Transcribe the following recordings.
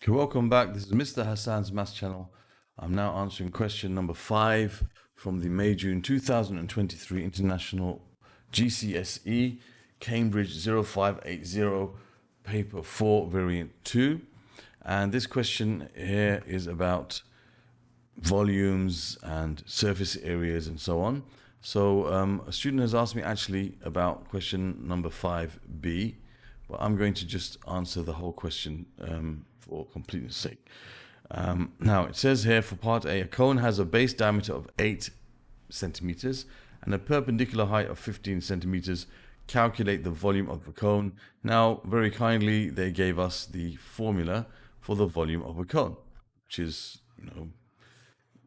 Okay, welcome back. This is Mr. Hassan's Maths channel. I'm now answering question number 5 from the May June 2023 International GCSE Cambridge 0580 paper 4 variant 2. And this question here is about volumes and surface areas and so on. So a student has asked me actually about question number 5b, but I'm going to just answer the whole question for completeness sake. Now it says here for part A cone has a base diameter of 8 centimeters and a perpendicular height of 15 centimeters. Calculate the volume of the cone. Now, very kindly, they gave us the formula for the volume of a cone, which is,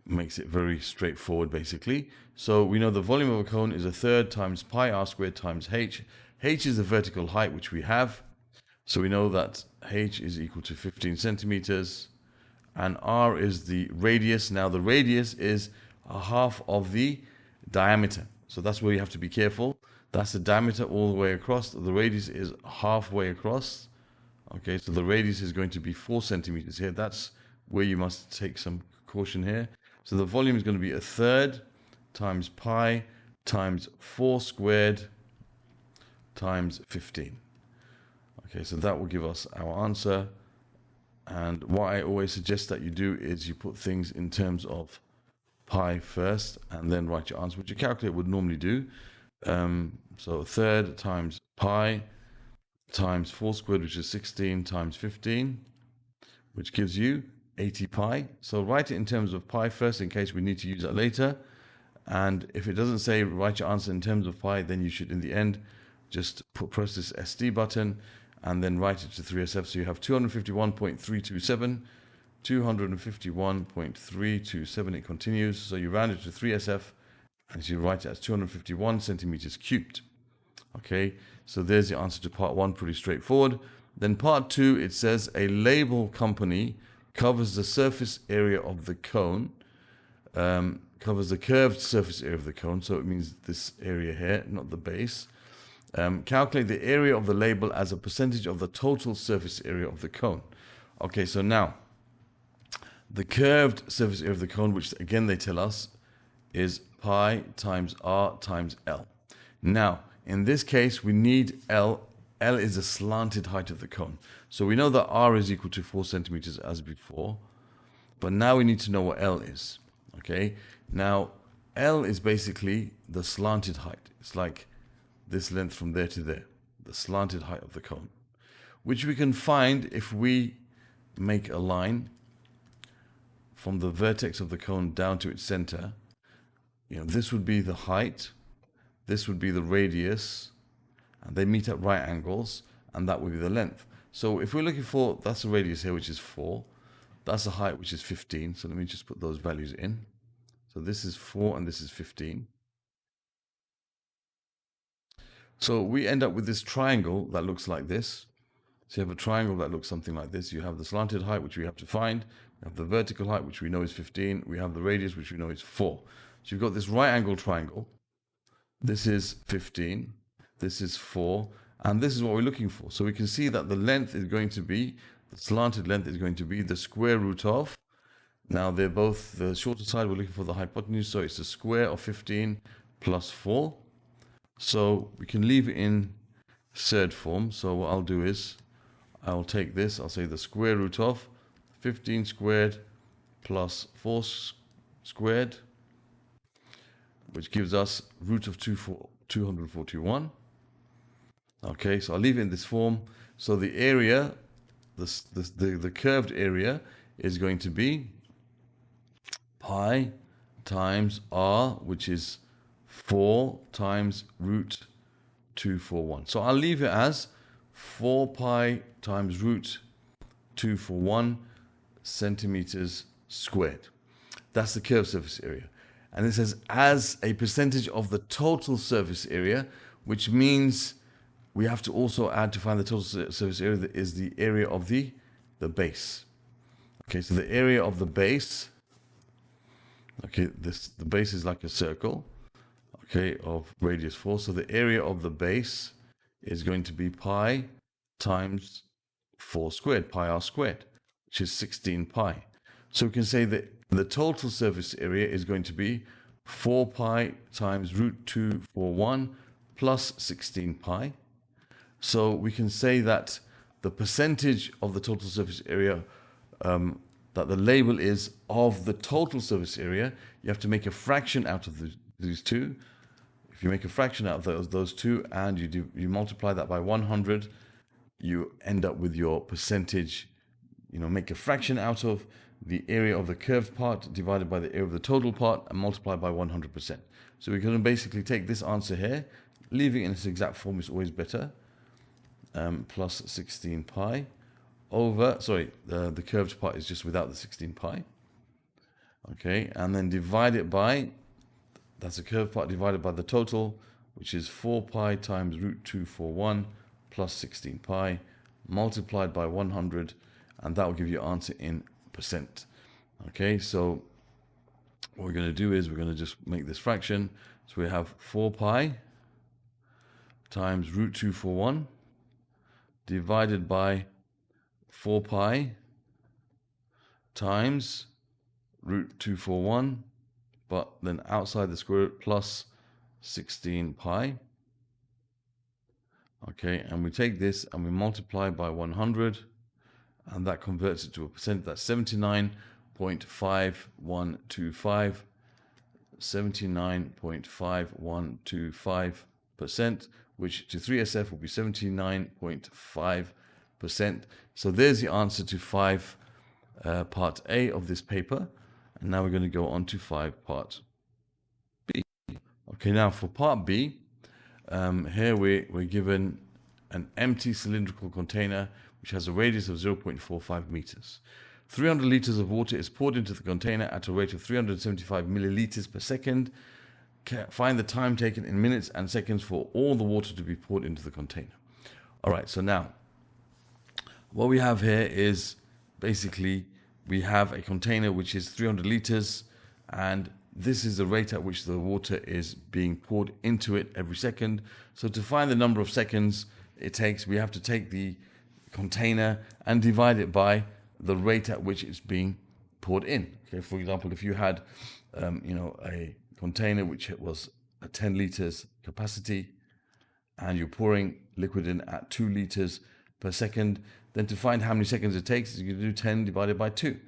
makes it very straightforward basically. So we know the volume of a cone is a third times pi r squared times h. H is the vertical height which we have. So we know that h is equal to 15 centimeters and r is the radius. Now the radius is a half of the diameter. So that's where you have to be careful. That's the diameter all the way across. The radius is halfway across. Okay, so the radius is going to be 4 centimeters here. That's where you must take some caution here. So the volume is going to be a third times pi times 4 squared times 15. Okay, so that will give us our answer. And what I always suggest that you do is you put things in terms of pi first and then write your answer, which your calculator would normally do. So a third times pi times 4 squared, which is 16 times 15, which gives you 80 pi. So write it in terms of pi first in case we need to use that later. And if it doesn't say write your answer in terms of pi, then you should in the end just press this SD button and then write it to 3SF. So you have 251.327, 251.327. It continues. So you round it to 3SF and you write it as 251 centimeters cubed. Okay, so there's the answer to part 1, pretty straightforward. Then part 2, it says a label company covers the surface area of the cone, covers the curved surface area of the cone, so it means this area here, not the base. Calculate the area of the label as a percentage of the total surface area of the cone. Okay, so now, the curved surface area of the cone, which again they tell us, is pi times r times L. Now, in this case, we need L. L is the slanted height of the cone. So we know that r is equal to 4 centimeters as before, but now we need to know what L is. Okay, now L is basically the slanted height. It's like this length from there to there, the slanted height of the cone, which we can find if we make a line from the vertex of the cone down to its center. This would be the height, this would be the radius, and they meet at right angles, and that would be the length. So if we're looking for, that's the radius here, which is 4, that's the height, which is 15. So let me just put those values in. So this is 4 and this is 15. So we end up with this triangle that looks like this. So you have a triangle that looks something like this. You have the slanted height, which we have to find. We have the vertical height, which we know is 15. We have the radius, which we know is 4. So you've got this right angle triangle. This is 15. This is 4. And this is what we're looking for. So we can see that the length is going to be, the slanted length is going to be the square root of, now they're both the shorter side, we're looking for the hypotenuse. So it's the square of 15 plus 4. So we can leave it in third form. So what I'll do is I'll take this, I'll say the square root of 15 squared plus 4 squared, which gives us root of 241. Okay, so I'll leave it in this form. So the area, the curved area is going to be pi times r, which is 4 times root 241. So I'll leave it as 4 pi times root 241 centimeters squared. That's the curved surface area. And it says as a percentage of the total surface area, which means we have to also add, to find the total surface area, that is the area of the base. Okay, so the area of the base, okay, the base is like a circle, okay, of radius 4. So the area of the base is going to be pi times 4 squared, pi r squared. which is 16 pi. So we can say that the total surface area is going to be 4 pi times root 241 plus 16 pi. So we can say that the percentage of the total surface area that the label is of the total surface area, you have to make a fraction out of these two. If you make a fraction out of those two and you multiply that by 100, you end up with your percentage. Make a fraction out of the area of the curved part divided by the area of the total part and multiply by 100%. So we can basically take this answer here, leaving it in its exact form is always better, plus 16 pi over, the curved part is just without the 16 pi. Okay, and then divide it by, that's the curved part divided by the total, which is 4 pi times root 241 plus 16 pi multiplied by 100, and that will give you your answer in percent. Okay, so what we're going to do is we're going to just make this fraction. So we have 4 pi times root 241 divided by 4 pi times root 241, but then outside the square root plus 16 pi. Okay, and we take this and we multiply by 100, and that converts it to a percent. That's 79.5125, 79.5125%, which to 3SF will be 79.5%. So there's the answer to 5 part A of this paper. And now we're going to go on to 5 part B. Okay, now for part B, here we're given an empty cylindrical container which has a radius of 0.45 meters. 300 liters of water is poured into the container at a rate of 375 milliliters per second. Find the time taken in minutes and seconds for all the water to be poured into the container. All right, so now what we have here is basically we have a container which is 300 liters, and this is the rate at which the water is being poured into it every second. So to find the number of seconds it takes, we have to take the container and divide it by the rate at which it's being poured in. Okay, for example, if you had a container which was a 10 liters capacity and you're pouring liquid in at 2 liters per second, then to find how many seconds it takes, you can do 10 divided by 2.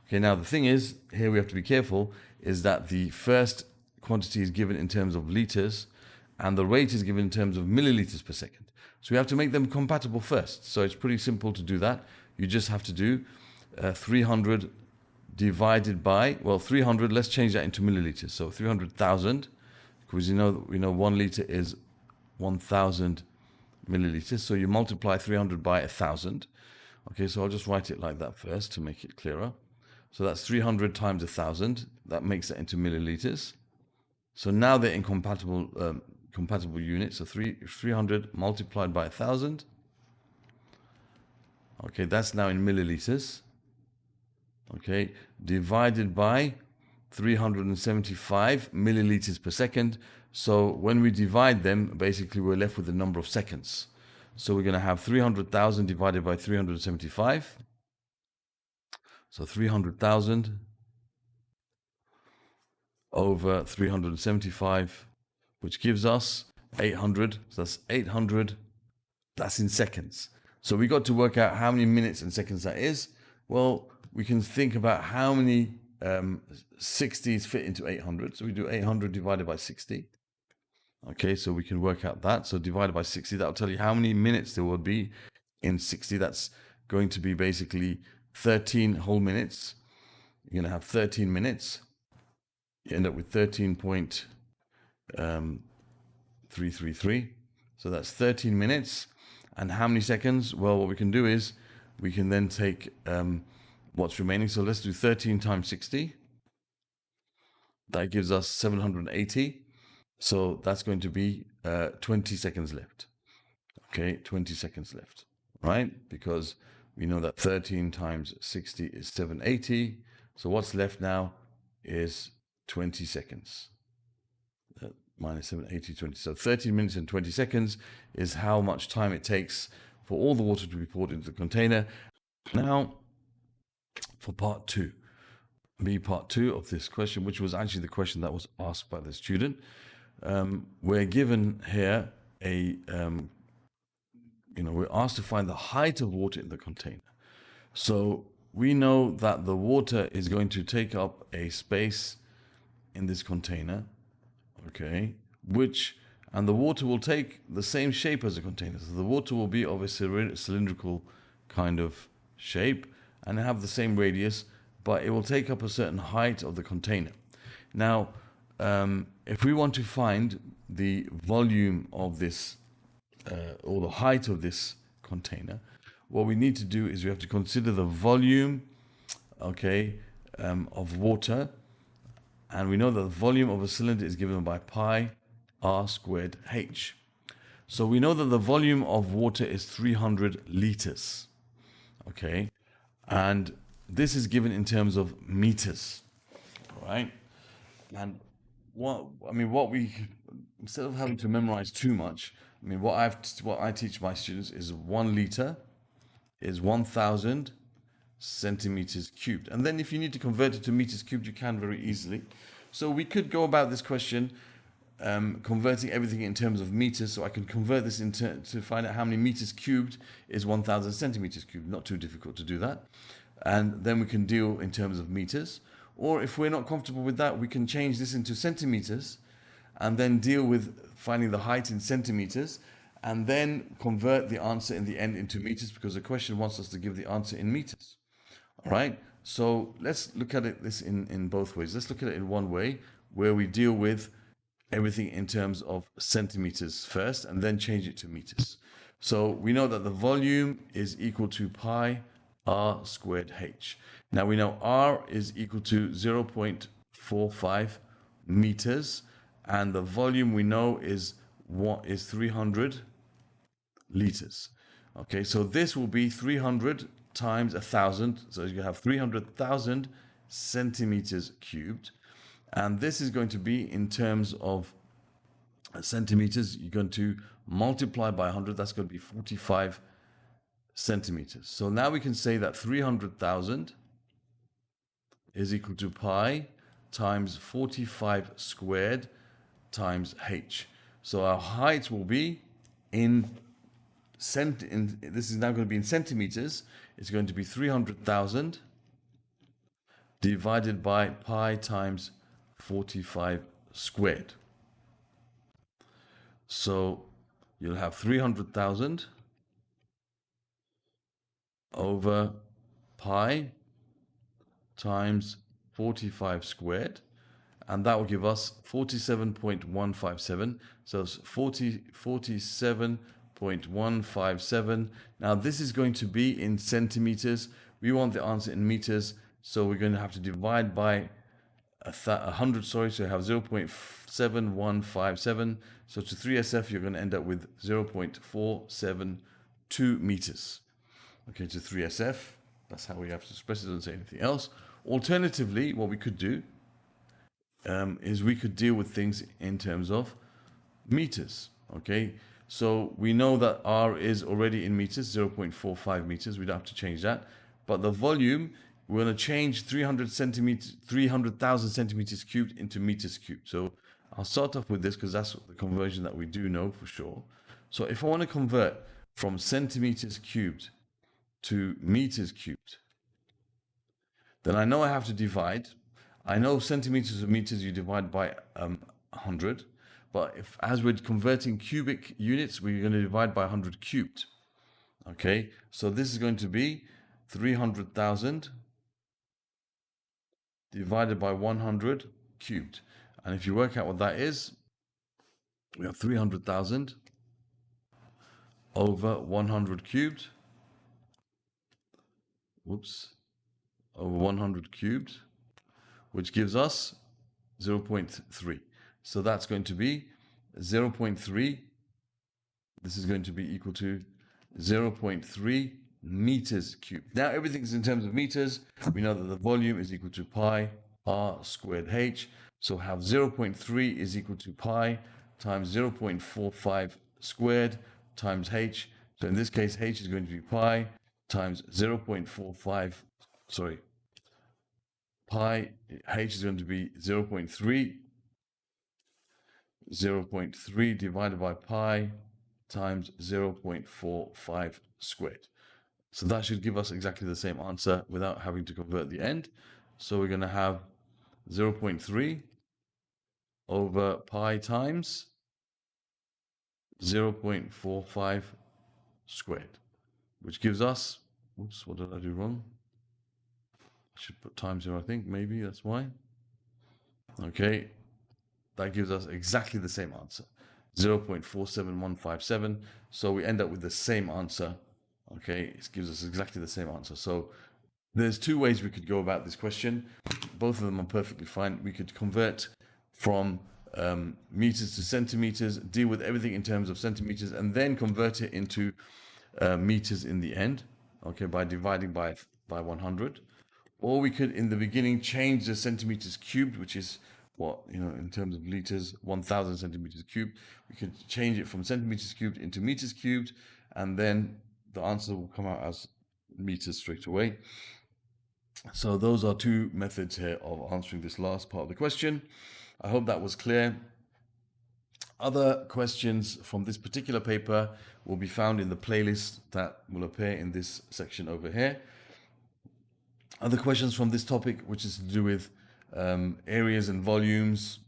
Okay, now the thing is, here we have to be careful, is that the first quantity is given in terms of liters and the rate is given in terms of milliliters per second. So we have to make them compatible first. So it's pretty simple to do that. You just have to do 300 divided by, 300, let's change that into milliliters. So 300,000, because we know 1 liter is 1,000 milliliters. So you multiply 300 by 1,000. Okay, so I'll just write it like that first to make it clearer. So that's 300 times 1,000. That makes it into milliliters. So now they're in compatible units. So 300 multiplied by 1,000. Okay, that's now in milliliters. Okay, divided by 375 milliliters per second. So when we divide them, basically we're left with the number of seconds. So we're going to have 300,000 divided by 375. So 300,000 over 375, which gives us 800. So that's 800. That's in seconds. So we got to work out how many minutes and seconds that is. Well, we can think about how many 60s fit into 800. So we do 800 divided by 60. Okay, so we can work out that. So divided by 60, that'll tell you how many minutes there will be in 60. That's going to be basically 13 whole minutes. You're going to have 13 minutes. You end up with 13.333. So that's 13 minutes. And how many seconds? Well, what we can do is we can then take what's remaining. So let's do 13 times 60. That gives us 780. So that's going to be 20 seconds left. Okay, 20 seconds left, right? Because we know that 13 times 60 is 780. So what's left now is 20 seconds. Minus 780, 20. So 13 minutes and 20 seconds is how much time it takes for all the water to be poured into the container. Now, for part 2. Part 2 of this question, which was actually the question that was asked by the student. We're given here we're asked to find the height of water in the container. So we know that the water is going to take up a space in this container, okay, and the water will take the same shape as the container. So the water will be of a cylindrical kind of shape and have the same radius, but it will take up a certain height of the container. Now, if we want to find the volume of this, or the height of this container, what we need to do is we have to consider the volume, okay, of water. And we know that the volume of a cylinder is given by pi r squared h. So we know that the volume of water is 300 liters, okay? And this is given in terms of meters, right? And instead of having to memorize too much, what I teach my students is 1 liter is 1,000 centimeters cubed. And then if you need to convert it to meters cubed, you can very easily. So we could go about this question converting everything in terms of meters. So I can convert this to find out how many meters cubed is 1,000 centimeters cubed. Not too difficult to do that. And then we can deal in terms of meters. Or if we're not comfortable with that, we can change this into centimeters and then deal with finding the height in centimeters and then convert the answer in the end into meters, because the question wants us to give the answer in meters. All right? So let's look at this in both ways. Let's look at it in one way where we deal with everything in terms of centimeters first and then change it to meters. So we know that the volume is equal to pi r squared h. Now we know r is equal to 0.45 meters, and the volume we know is 300 liters. Okay, so this will be 300 times 1,000. So you have 300,000 centimeters cubed. And this is going to be in terms of centimeters. You're going to multiply by 100. That's going to be 45 centimeters. So now we can say that 300,000 is equal to pi times 45 squared times h. So our height will be this is now going to be in centimeters. It's going to be 300,000 divided by pi times 45 squared. So you'll have 300,000 over pi times 45 squared, and that will give us 47.157. So it's 47.157. Now this is going to be in centimeters. We want the answer in meters, so we're going to have to divide by 100, so you have 0.7157. So to 3SF, you're going to end up with 0.472 meters. Okay, to 3SF, that's how we have to express it, doesn't say anything else. Alternatively, what we could do is we could deal with things in terms of meters. Okay, so we know that R is already in meters, 0.45 meters. We don't have to change that. But the volume, we're going to change 300,000 centimeters cubed into meters cubed. So I'll start off with this because that's the conversion that we do know for sure. So if I want to convert from centimeters cubed to meters cubed, then I know I have to divide. I know centimeters and meters you divide by 100, but as we're converting cubic units, we're going to divide by 100 cubed. Okay, so this is going to be 300,000 divided by 100 cubed. And if you work out what that is, we have 300,000 over 100 cubed. Over 100 cubed, which gives us 0.3. So that's going to be 0.3. This is going to be equal to 0.3 meters cubed. Now everything's in terms of meters. We know that the volume is equal to pi r squared h. So have 0.3 is equal to pi times 0.45 squared times h. So in this case, h is going to be pi times 0.45, pi, h is going to be 0.3. 0.3 divided by pi times 0.45 squared. So that should give us exactly the same answer without having to convert the end. So we're going to have 0.3 over pi times 0.45 squared, which gives us, whoops, what did I do wrong? I should put times here, I think, maybe that's why. Okay, that gives us exactly the same answer, 0.47157. So we end up with the same answer. Okay, it gives us exactly the same answer. So there's two ways we could go about this question. Both of them are perfectly fine. We could convert from meters to centimeters, deal with everything in terms of centimeters, and then convert it into meters in the end, okay, by dividing by 100. Or we could, in the beginning, change the centimeters cubed, which is what, in terms of liters, 1,000 centimeters cubed. We could change it from centimeters cubed into meters cubed, and then the answer will come out as meters straight away. So those are two methods here of answering this last part of the question. I hope that was clear. Other questions from this particular paper will be found in the playlist that will appear in this section over here. Other questions from this topic, which is to do with areas and volumes,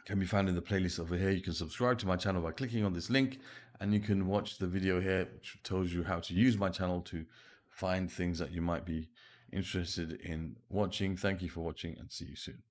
can be found in the playlist over here. You can subscribe to my channel by clicking on this link, and you can watch the video here, which tells you how to use my channel to find things that you might be interested in watching. Thank you for watching, and see you soon.